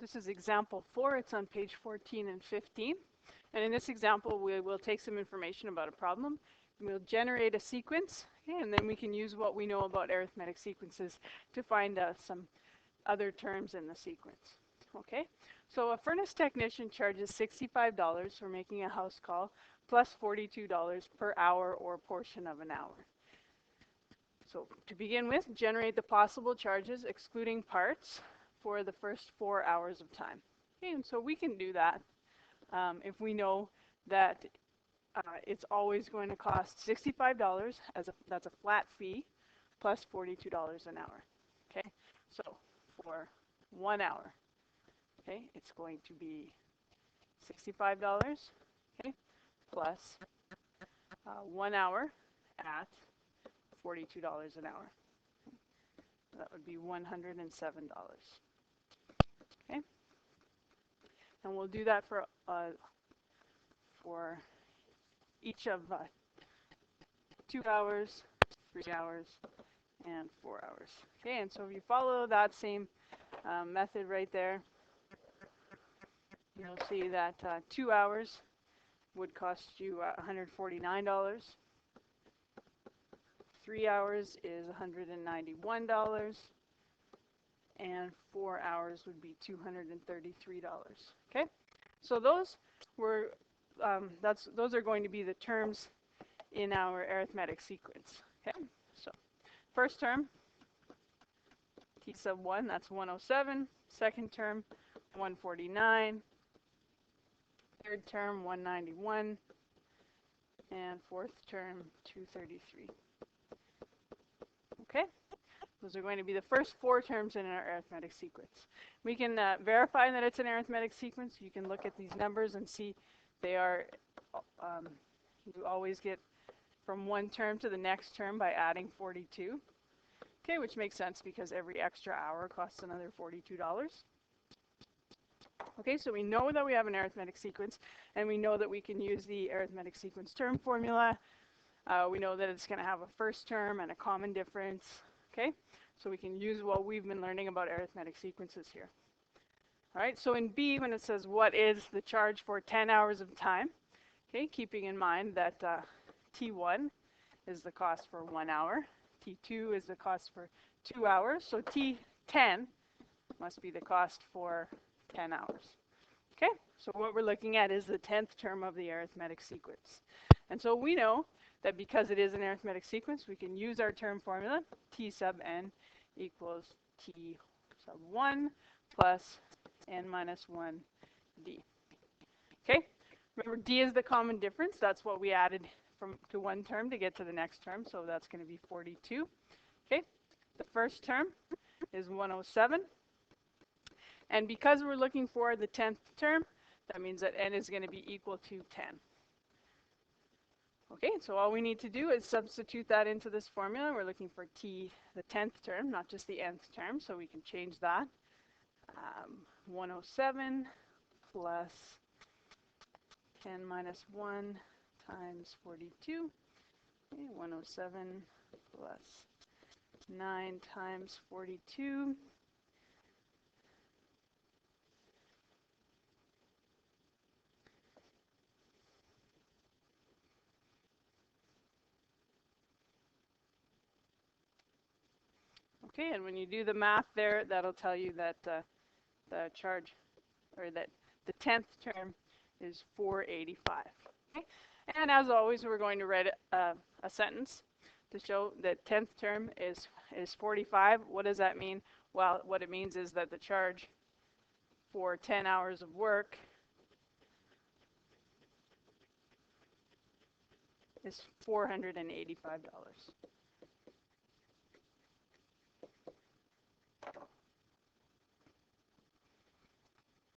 This is example 4. It's on page 14 and 15. And in this example, we will take some information about a problem. We'll generate a sequence, okay, and then we can use what we know about arithmetic sequences to find some other terms in the sequence. Okay, so a furnace technician charges $65 for making a house call plus $42 per hour or portion of an hour. So to begin with, generate the possible charges excluding parts for the first 4 hours of time. Okay, and so we can do that if we know that it's always going to cost $65 that's a flat fee plus $42 an hour. Okay, so for 1 hour, okay, it's going to be $65, okay, plus 1 hour at $42 an hour. That would be $107. Okay, and we'll do that for each of 2 hours, 3 hours, and 4 hours. Okay, and so if you follow that same method right there, you'll see that 2 hours would cost you $149. 3 hours is $191, and 4 hours would be $233. Okay, so those were those are going to be the terms in our arithmetic sequence. Okay, so first term, t sub 1, that's 107. Second term, 149. Third term, 191. And fourth term, 233. Okay, those are going to be the first 4 terms in our arithmetic sequence. We can verify that it's an arithmetic sequence. You can look at these numbers and see they are, you always get from one term to the next term by adding 42. Okay, which makes sense because every extra hour costs another $42. Okay, so we know that we have an arithmetic sequence, and we know that we can use the arithmetic sequence term formula. We know that it's going to have a first term and a common difference. Okay, so we can use what we've been learning about arithmetic sequences here. All right, so in B, when it says what is the charge for 10 hours of time, okay, keeping in mind that T1 is the cost for 1 hour, T2 is the cost for 2 hours, so T10 must be the cost for 10 hours. Okay, so what we're looking at is the 10th term of the arithmetic sequence. And so we know that because it is an arithmetic sequence, we can use our term formula, T sub n equals T sub 1 plus n minus 1 d. Okay, remember d is the common difference. That's what we added to one term to get to the next term, so that's going to be 42. Okay, the first term is 107. And because we're looking for the 10th term, that means that n is going to be equal to 10. Okay, so all we need to do is substitute that into this formula. We're looking for t, the 10th term, not just the nth term, so we can change that. 107 plus 10 minus 1 times 42. Okay, 107 plus 9 times 42. Okay, and when you do the math there, that'll tell you that the charge, or that the 10th term is 485. Okay, and as always, we're going to write a sentence to show that 10th term is 45. What does that mean? Well, what it means is that the charge for 10 hours of work is $485.